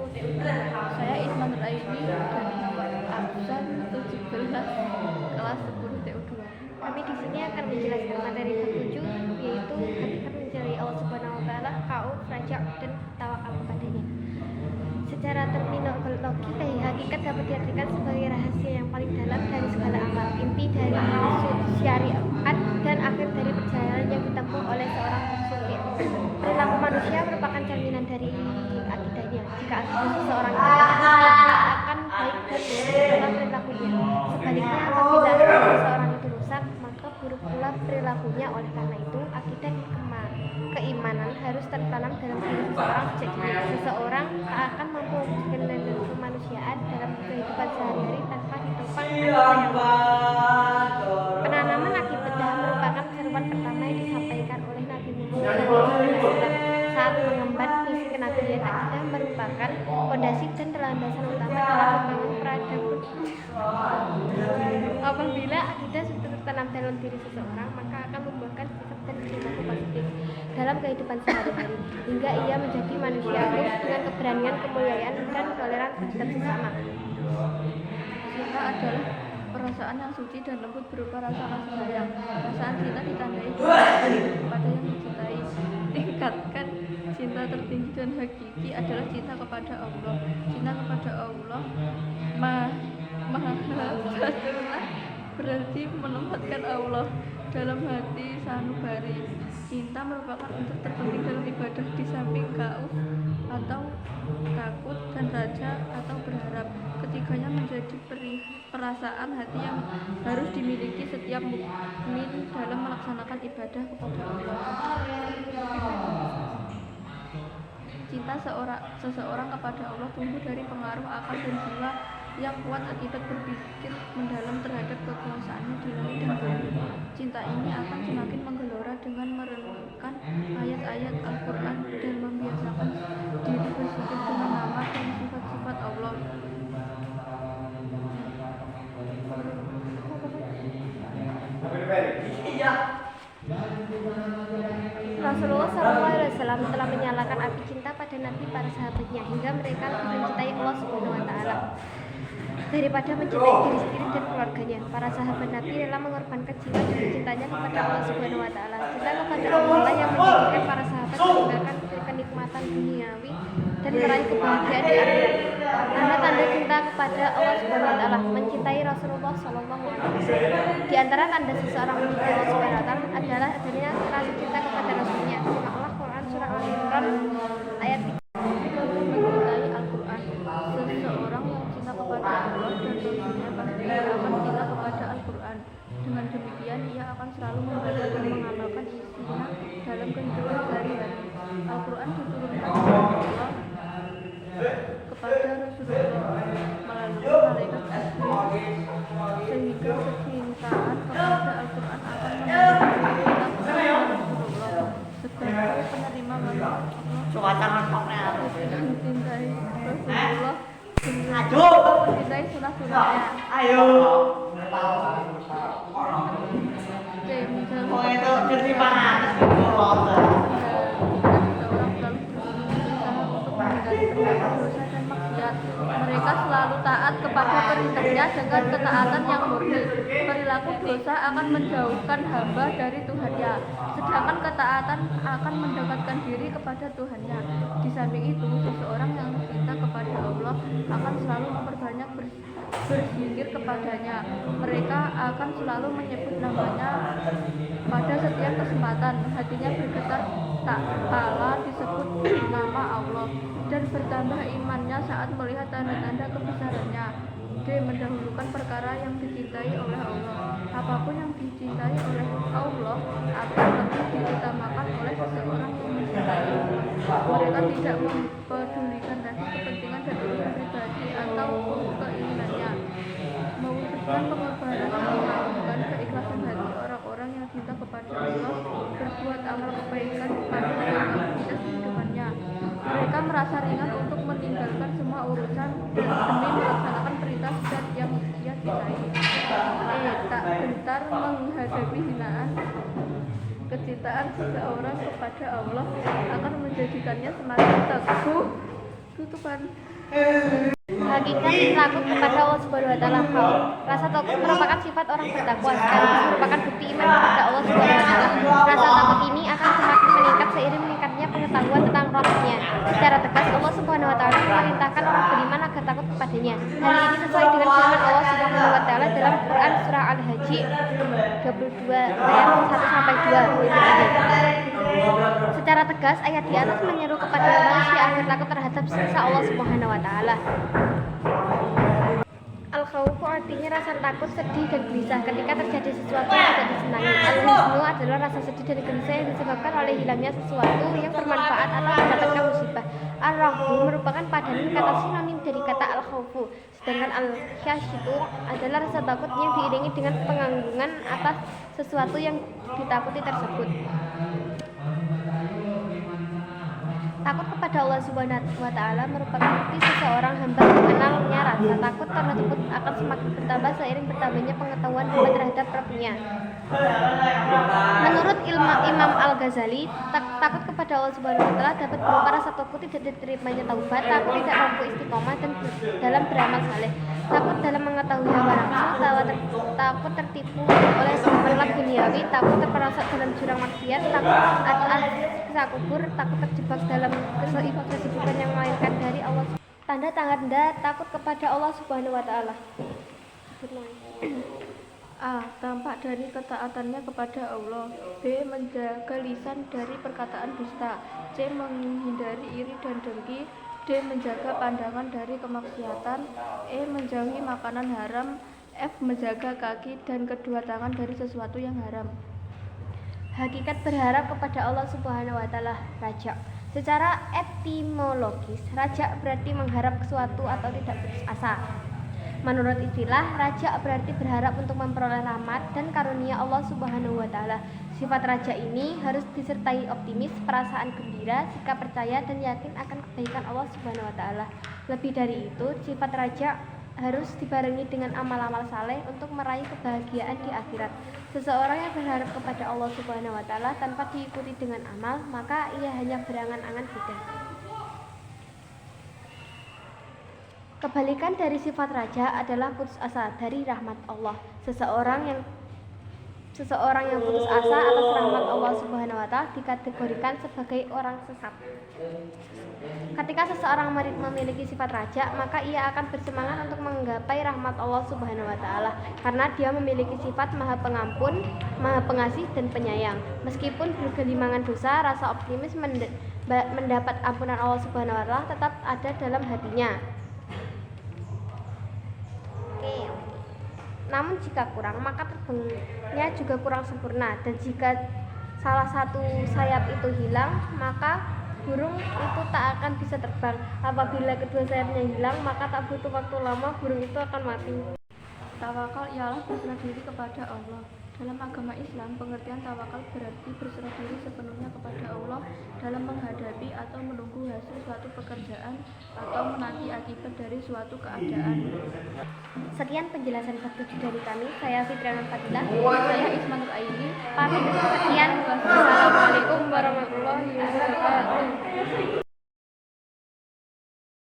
Saya Isman Raini dari nomor absen 17 kelas 10 TU2. Kami di sini akan menjelaskan materi bab 7, yaitu hakikat mencari Allah Subhanahu wa taala, khauf, raja, dan tawakal kepadanya. Secara terminologi, hakikat dapat diartikan sebagai rahasia yang paling dalam dari segala amal, inti dari maksud syariat, dan akhir dari perjalanan yang ditempuh oleh seorang sufi. Perilaku manusia merupakan cerminan dari akidahnya. Jika akidah seseorang akan baik dan buruk perilakunya. Sebaliknya, apabila akidah seseorang itu rusak, maka buruk pula perilakunya. Oleh karena itu, akidah keimanan harus tertanam dalam diri seseorang sejak dini. Seseorang tak akan mampu mewujudkan nilai kemanusiaan dalam kehidupan sehari-hari tanpa ditopang akidah yang baik. Penanaman akidah merupakan seruan pertama yang disampaikan oleh Nabi Muhammad saat mengemban misi kenabian. Akidah merupakan fondasi dan landasan utama dalam membangun peradaban. Apabila akidah sudah tertanam dalam diri seseorang, maka akan membuahkan sikap dan perilaku positif dalam kehidupan sehari-hari, hingga ia menjadi manusia dengan keberanian, kemuliaan, dan toleran terhadap sesama. Cinta adalah perasaan yang suci dan lembut berupa rasa kasih sayang. Perasaan cinta ditandai kepada yang dicintai. Tingkatkan cinta tertinggi dan hakiki adalah cinta kepada Allah. Cinta kepada Allah Maha Satulah berarti menempatkan Allah dalam hati sanubari. Cinta merupakan unsur terpenting dalam ibadah di samping khauf atau takut dan raja atau berharap. Ketiganya menjadi perasaan hati yang harus dimiliki setiap mukmin dalam melaksanakan ibadah kepada Allah. Cinta seseorang kepada Allah tumbuh dari pengaruh akal dan jiwa yang kuat akibat berpikir mendalam terhadap kekuasaannya di langit dan bumi. Cinta ini akan semakin menggelora dengan merenungkan ayat-ayat Al-Quran dan membiasakan diri bersyukur dengan nama dan sifat-sifat Allah. Rasulullah SAW telah menyalakan api cinta pada Nabi para sahabatnya hingga mereka lebih mencintai Allah Subhanahu wa taala daripada mencintai diri sendiri dan keluarganya. Para sahabat Nabi rela mengorbankan jiwa dan cintanya kepada Allah Subhanahu wa taala. Cinta kepada Allah yang menjadikan para sahabat meninggalkan kenikmatan duniawi dan meraih kebahagiaan di akhirat. Tanda-tanda cinta kepada Allah Subhanahu wa taala: mencintai Rasulullah sallallahu alaihi wasallam. Di antara tanda seseorang mencintai Allah Subhanahu wa taala adalah adanya rasa cinta kepada Rasulnya. Simaklah Quran surah Al-Imran ayat 3. Mencintai Al-Quran. Seseorang yang cinta kepada Allah dan Rasulnya pasti akan cinta kepada Al-Quran. Dengan demikian, ia akan selalu membaca dan mengamalkan isinya dalam kehidupan sehari-hari. Al-Quran diturunkan oleh Allah kepada Rasulullah melalui malaikat Jibril, sehingga kecintaan kepada Al-Quran akan menjadi prioritas Rasulullah sebagai penerima mandat Allah. Mencintai Rasulullah dengan mencintai sunah-sunahnya. Mereka selalu taat kepada perintahnya dengan ketaatan yang murni. Perilaku dosa akan menjauhkan hamba dari Tuhannya, sedangkan ketaatan akan mendekatkan diri kepada Tuhannya. Di samping itu, seseorang yang cinta kepada Allah akan selalu memperbanyak berzikir kepadanya. Mereka akan selalu menyebut namanya pada setiap kesempatan. Hatinya bergetar tak kala disebut nama Allah, dan bertambah imannya saat melihat tanda-tanda kebesarannya. D. Mendahulukan perkara yang dicintai oleh Allah. Apapun yang dicintai oleh Allah akan lebih diutamakan oleh seseorang yang mencintai. Mereka tidak mempedulikan lagi kepentingan dan urusan pribadi atau keinginannya. Mewujudkan pengorbanan yang mengagumkan keikhlasan hati orang-orang yang cinta kepada Allah, berbuat amal kebaikan pada kehidupannya. Mereka merasa ringan untuk meninggalkan semua urusan demi melaksanakan perintah dan yang dia cintai. Tak gentar menghadapi hinaan. Kecintaan seseorang kepada Allah akan menjadikannya semakin teguh tutupan Hakikat takut kepada Allah Subhanahu wa taala. Rasa takut merupakan sifat orang bertakwa sekaligus merupakan bukti iman kepada Allah Subhanahu wa taala. Rasa takut ini akan semakin meningkat seiring meningkatnya pengetahuan tentang Rabb-Nya. Secara tegas Allah Subhanahu wa taala memerintahkan orang beriman agar takut kepadanya. Hal ini sesuai dengan firman Allah Subhanahu wa taala dalam Quran surah Al-Hajj 22 ayat 1 sampai 2. Secara tegas ayat di atas menyeru kepada manusia agar takut terhadap siksa Allah Subhanahu wa taala. Al-khawfu artinya rasa takut, sedih, dan gelisah ketika terjadi sesuatu yang tidak disenangi. Al-huznu adalah rasa sedih dan gelisah yang disebabkan oleh hilangnya sesuatu yang bermanfaat atau mendapatkan musibah. Ar-rahbu merupakan padanan kata sinonim dari kata al-khawfu, sedangkan al-khasyitu adalah rasa takut yang diiringi dengan penganggungan atas sesuatu yang ditakuti tersebut. Takut kepada Allah Subhanahu wa taala merupakan bukti seseorang hamba mengenalnya. Rasa takut tersebut akan semakin bertambah seiring bertambahnya pengetahuan hamba terhadap Rabb-Nya. Menurut Imam Al-Ghazali, takut kepada Allah Subhanahu wa taala dapat berupa rasa takut tidak diterimanya taubat, takut tidak mampu istiqomah dan dalam beramal saleh, takut dalam mengetahui hawa nafsu, takut tertipu oleh gemerlap duniawi, takut terperosok dalam jurang maksiat, takut atas siksa kubur, takut terjebak dalam kesibukan yang melahirkan dari Allah. Tanda-tanda takut kepada Allah Subhanahu wa taala. A. Tampak dari ketaatannya kepada Allah. B. Menjaga lisan dari perkataan dusta. C. Menghindari iri dan dengki. D. Menjaga pandangan dari kemaksiatan. E. Menjauhi makanan haram. F. Menjaga kaki dan kedua tangan dari sesuatu yang haram. Hakikat berharap kepada Allah Subhanahu wa taala. Raja. Secara etimologis, raja berarti mengharap sesuatu atau tidak putus asa. Menurut istilah, raja berarti berharap untuk memperoleh rahmat dan karunia Allah Subhanahu wa taala. Sifat raja ini harus disertai optimis, perasaan gembira, sikap percaya dan yakin akan kebaikan Allah Subhanahu wa taala. Lebih dari itu, sifat raja harus dibarengi dengan amal-amal saleh untuk meraih kebahagiaan di akhirat. Seseorang yang berharap kepada Allah Subhanahu wa taala tanpa diikuti dengan amal, maka ia hanya berangan-angan beda. Kebalikan dari sifat raja adalah putus asa dari rahmat Allah. Seseorang yang putus asa atas rahmat Allah Subhanahu wa taala dikategorikan sebagai orang sesat. Ketika seseorang memiliki sifat raja, maka ia akan bersemangat untuk menggapai rahmat Allah Subhanahu wa taala karena dia memiliki sifat Maha Pengampun, Maha Pengasih dan Penyayang. Meskipun bergelimangan dosa, rasa optimis mendapat ampunan Allah Subhanahu wa taala tetap ada dalam hatinya. Namun jika kurang, maka terbangnya juga kurang sempurna, dan jika salah satu sayap itu hilang, maka burung itu tak akan bisa terbang. Apabila kedua sayapnya hilang, maka tak butuh waktu lama burung itu akan mati. Tawakal ialah berserah diri kepada Allah. Dalam agama Islam, pengertian tawakal berarti berserah diri sepenuhnya kepada Allah dalam menghadapi atau menunggu hasil suatu pekerjaan atau menanti akibat dari suatu keadaan. Sekian penjelasan bab 7 dari kami. Saya Fitriana Fadilah. Saya Ismanul Aini. Pamit. Sekian. Wassalamualaikum warahmatullahi wabarakatuh.